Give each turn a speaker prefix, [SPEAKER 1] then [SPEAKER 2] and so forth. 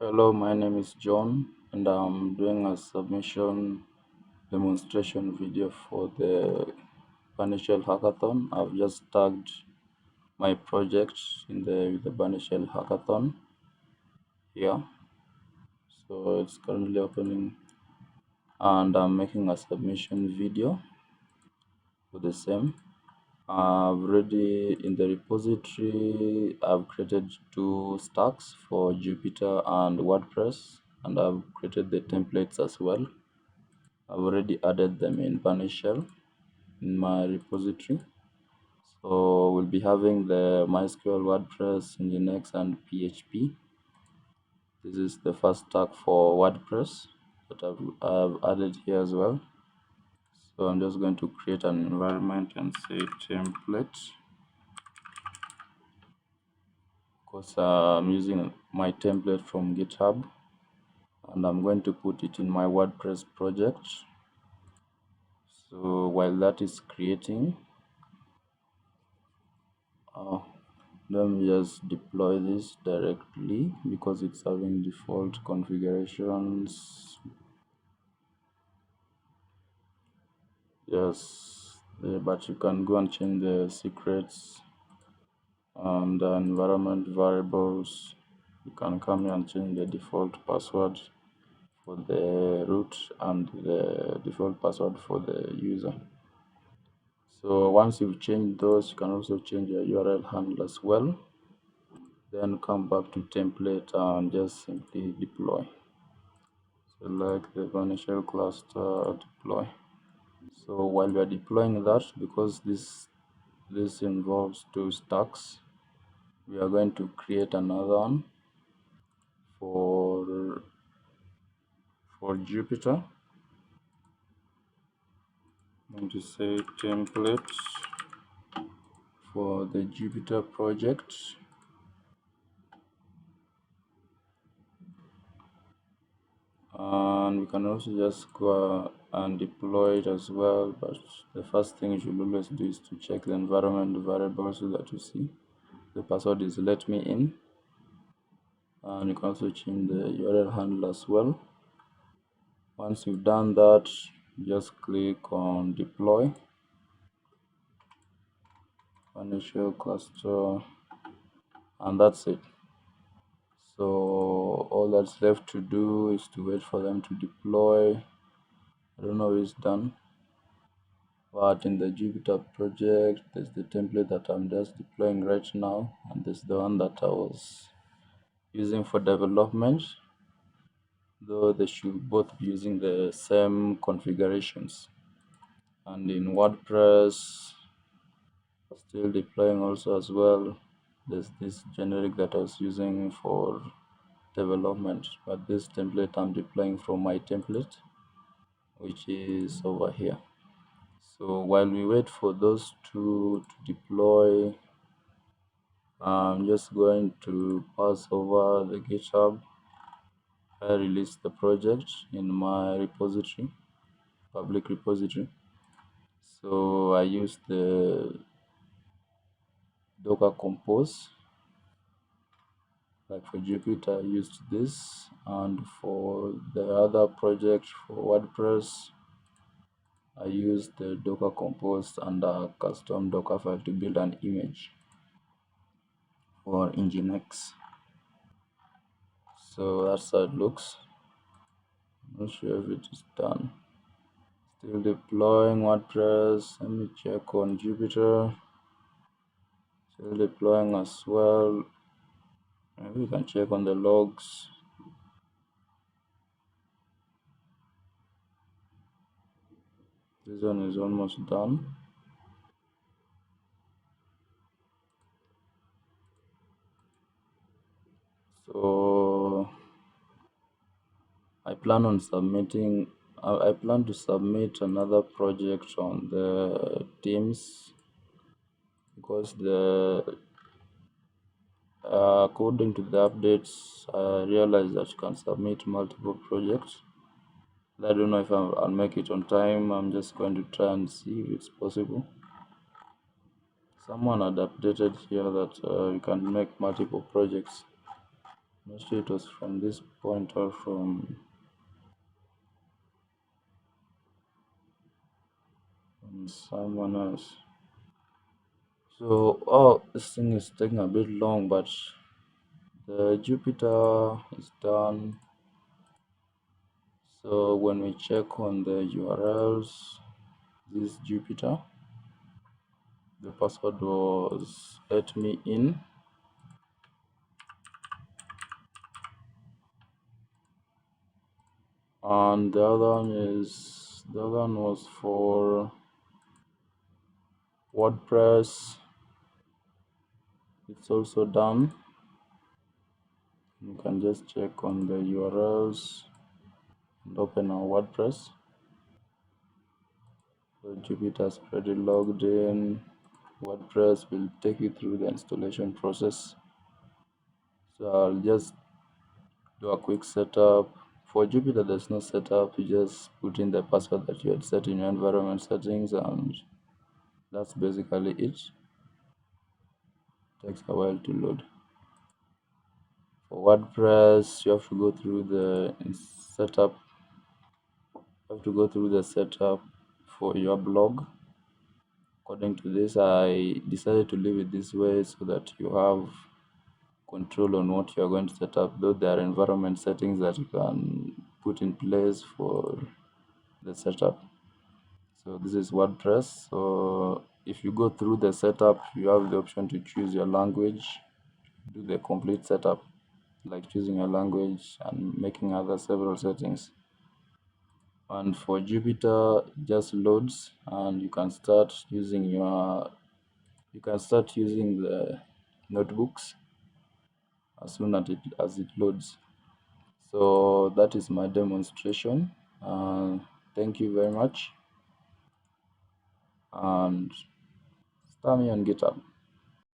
[SPEAKER 1] Hello, my name is John, and I'm doing a submission demonstration video for the Bunnyshell hackathon. I've just tagged my project in the Bunnyshell hackathon here, so it's currently opening, and I'm making a submission video for the same. I've already in the repository. I've created two stacks for Jupyter and WordPress, and I've created the templates as well. I've already added them in Bunnyshell in my repository. So we'll be having the MySQL, WordPress, Nginx, and PHP. This is the first tag for WordPress that I've added here as well. So I'm just going to create an environment and say template, because I'm using my template from GitHub, and I'm going to put it in my WordPress project. So while that is creating, let me just deploy this directly because it's having default configurations. Yes, but you can go and change the secrets and the environment variables. You can come here and change the default password for the root and the default password for the user. So once you've changed those, you can also change your URL handle as well. Then come back to template and just simply deploy. Select the Bunnyshell cluster, deploy. So while we are deploying that, because this involves two stacks, we are going to create another one for Jupyter. I'm going to say template for the Jupyter project. And we can also just go and deploy it as well, but the first thing you should always do is to check the environment variable so that you see the password is let me in. And you can also change the URL handle as well. Once you've done that, just click on deploy Bunnyshell cluster, and that's it. So all that's left to do is to wait for them to deploy. I don't know if it's done, but in the Jupyter project, there's the template that I'm just deploying right now, and there's the one that I was using for development, though they should both be using the same configurations. And in WordPress, still deploying also as well. There's this generic that I was using for development, but this template I'm deploying from my template, which is over here. So while we wait for those two to deploy, I'm just going to pass over the GitHub. I released the project in my repository, public repository. So I used the Docker Compose. Like for Jupyter, I used this, and for the other project for WordPress, I used the Docker Compose and a custom Docker file to build an image for Nginx. So that's how it looks. I'm not sure if it is done. Still deploying WordPress. Let me check on Jupyter. Still deploying as well. Maybe we can check on the logs. This one is almost done. So I plan to submit another project on the Teams, because according to the updates, I realized that you can submit multiple projects. I don't know if I'll make it on time. I'm just going to try and see if it's possible. Someone had updated here that you can make multiple projects. not sure it was from this point or from someone else. So, oh, this thing is taking a bit long, but the Jupyter is done. So when we check on the URLs, this Jupyter, the password was let me in, and the other one was for WordPress. It's also done. You can just check on the URLs and open our WordPress. So Jupyter's already logged in. WordPress will take you through the installation process. So I'll just do a quick setup. For Jupyter, there's no setup. You just put in the password that you had set in your environment settings, and that's basically it. Takes a while to load. For WordPress, you have to go through the setup. You have to go through the setup for your blog. According to this, I decided to leave it this way so that you have control on what you are going to set up, though there are environment settings that you can put in place for the setup. So this is WordPress. So if you go through the setup, you have the option to choose your language, do the complete setup, like choosing your language and making other several settings. And for Jupyter, it just loads, and you can start using the notebooks as soon as it loads. So that is my demonstration. Thank you very much, and start me on GitHub.